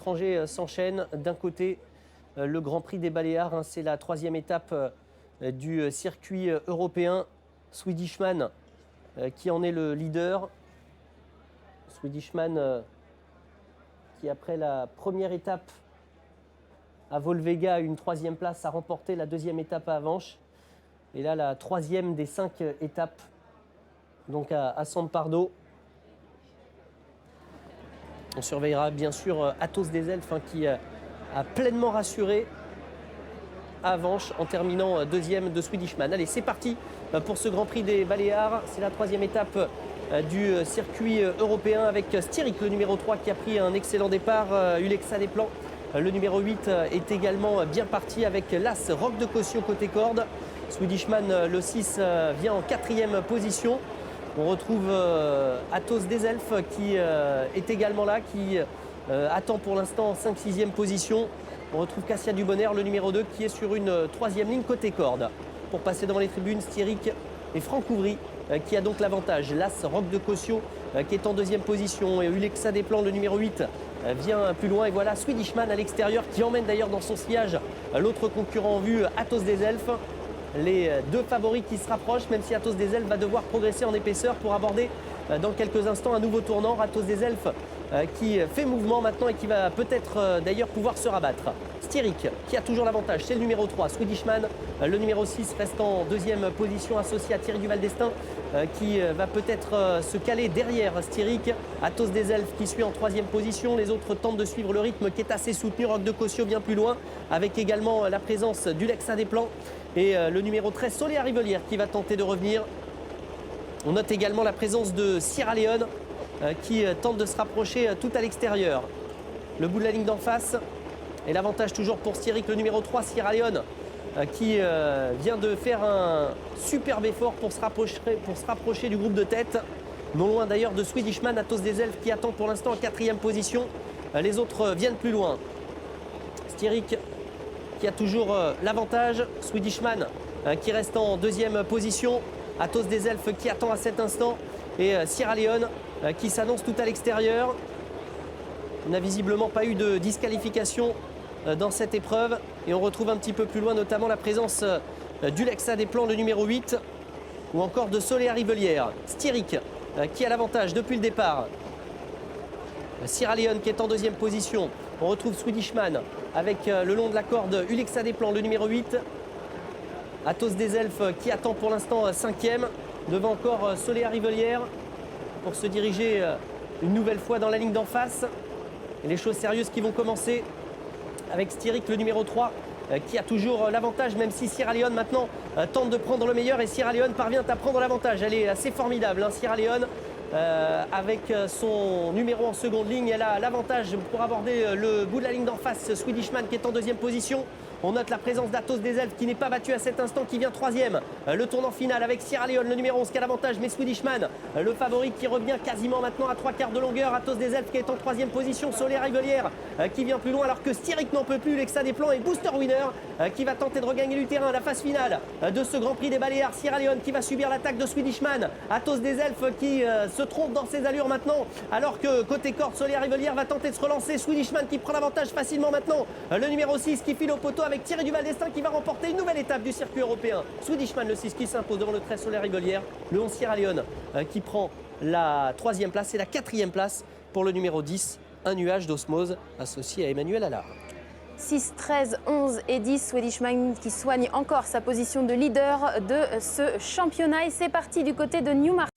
étrangers s'enchaînent. D'un côté, le Grand Prix des Baléares, hein, c'est la troisième étape du circuit européen. Swedishman qui en est le leader. Swedishman qui, après la première étape à Volvega, a une troisième place, a remporté la deuxième étape à Avenches. Et là, la troisième des 5 étapes, donc à San Pardo. On surveillera bien sûr Athos des Elfes, hein, qui a pleinement rassuré à Avenches en terminant deuxième de Swedishman. Allez, c'est parti pour ce Grand Prix des Baléares. C'est la troisième étape du circuit européen avec Styric, le numéro 3, qui a pris un excellent départ. Ulexa Desplan, le numéro 8, est également bien parti avec l'As Roc de Caution côté corde. Swedishman, le 6, vient en 4e position. On retrouve Athos des Elfes qui est également là, qui attend pour l'instant en 5-6e position. On retrouve Cassia Dubonnaire, le numéro 2, qui est sur une 3e ligne côté corde. Pour passer devant les tribunes, Styric et Franck Ouvry qui a donc l'avantage. L'As Roc de Caution qui est en 2e position et Ulexa Desplan, le numéro 8, vient plus loin. Et voilà Swedishman à l'extérieur qui emmène d'ailleurs dans son sillage l'autre concurrent en vue, Athos des Elfes. Les deux favoris qui se rapprochent, même si Athos des Elfes va devoir progresser en épaisseur pour aborder dans quelques instants un nouveau tournant. Athos des Elfes qui fait mouvement maintenant et qui va peut-être d'ailleurs pouvoir se rabattre. Styric qui a toujours l'avantage, c'est le numéro 3. Swedishman, le numéro 6, reste en 2e position, associé à Thierry Duval d'Estaing qui va peut-être se caler derrière Styric. Athos des Elfes qui suit en 3e position. Les autres tentent de suivre le rythme qui est assez soutenu. Roc de Caution bien plus loin, avec également la présence d'Ulexa Desplan et le numéro 13, Soléa Rivelière, qui va tenter de revenir. On note également la présence de Sierra Leone qui tente de se rapprocher tout à l'extérieur. Le bout de la ligne d'en face. Et l'avantage toujours pour Styric, le numéro 3, Sierra Leone, qui vient de faire un superbe effort pour se rapprocher du groupe de tête. Non loin d'ailleurs de Swedishman, Athos des Elfes qui attend pour l'instant en 4e position. Les autres viennent plus loin. Styric qui a toujours l'avantage. Swedishman qui reste en 2e position. Athos des Elfes qui attend à cet instant. Et Sierra Leone qui s'annonce tout à l'extérieur. On n'a visiblement pas eu de disqualification dans cette épreuve. Et on retrouve un petit peu plus loin notamment la présence d'Ulexa Desplan, le numéro 8. Ou encore de Soléa Rivelière. Styric qui a l'avantage depuis le départ. Sierra Leone qui est en 2e position. On retrouve Swedishman avec le long de la corde Ulexa Desplan, le numéro 8. Athos des Elfes qui attend pour l'instant 5e. Devant encore Soléa Rivelière pour se diriger une nouvelle fois dans la ligne d'en face. Et les choses sérieuses qui vont commencer avec Styric, le numéro 3, qui a toujours l'avantage, même si Sierra Leone maintenant tente de prendre le meilleur. Et Sierra Leone parvient à prendre l'avantage. Elle est assez formidable, hein, Sierra Leone. Avec son numéro en seconde ligne, elle a l'avantage pour aborder le bout de la ligne d'en face. Swedishman qui est en 2e position. On note la présence d'Athos des Elfes qui n'est pas battu à cet instant, qui vient 3e. Le tournant final avec Sierra Leone, le numéro 11, qui a l'avantage, mais Swedishman, le favori, qui revient quasiment maintenant à 3/4 de longueur. Athos des Elfes qui est en 3e position. Soléa Rivelière qui vient plus loin alors que Styric n'en peut plus. Ulexa Desplan et Booster Winner qui va tenter de regagner du terrain à la phase finale de ce Grand Prix des Baléares. Sierra Leone qui va subir l'attaque de Swedishman. Athos des Elfes qui se trompe dans ses allures maintenant, alors que côté corde, Soléa Rivelière va tenter de se relancer. Swedishman qui prend l'avantage facilement maintenant. Le numéro 6 qui file au poteau avec Thierry Duval d'Estaing qui va remporter une nouvelle étape du circuit européen. Swedishman, le 6, qui s'impose devant le 13, Soléa Rivelière. Le 11, Sierra Leone qui prend la 3e place et la 4e place pour le numéro 10, un nuage d'osmose associé à Emmanuel Allard. 6, 13, 11 et 10, Swedishman qui soigne encore sa position de leader de ce championnat. Et c'est parti du côté de Newmarket.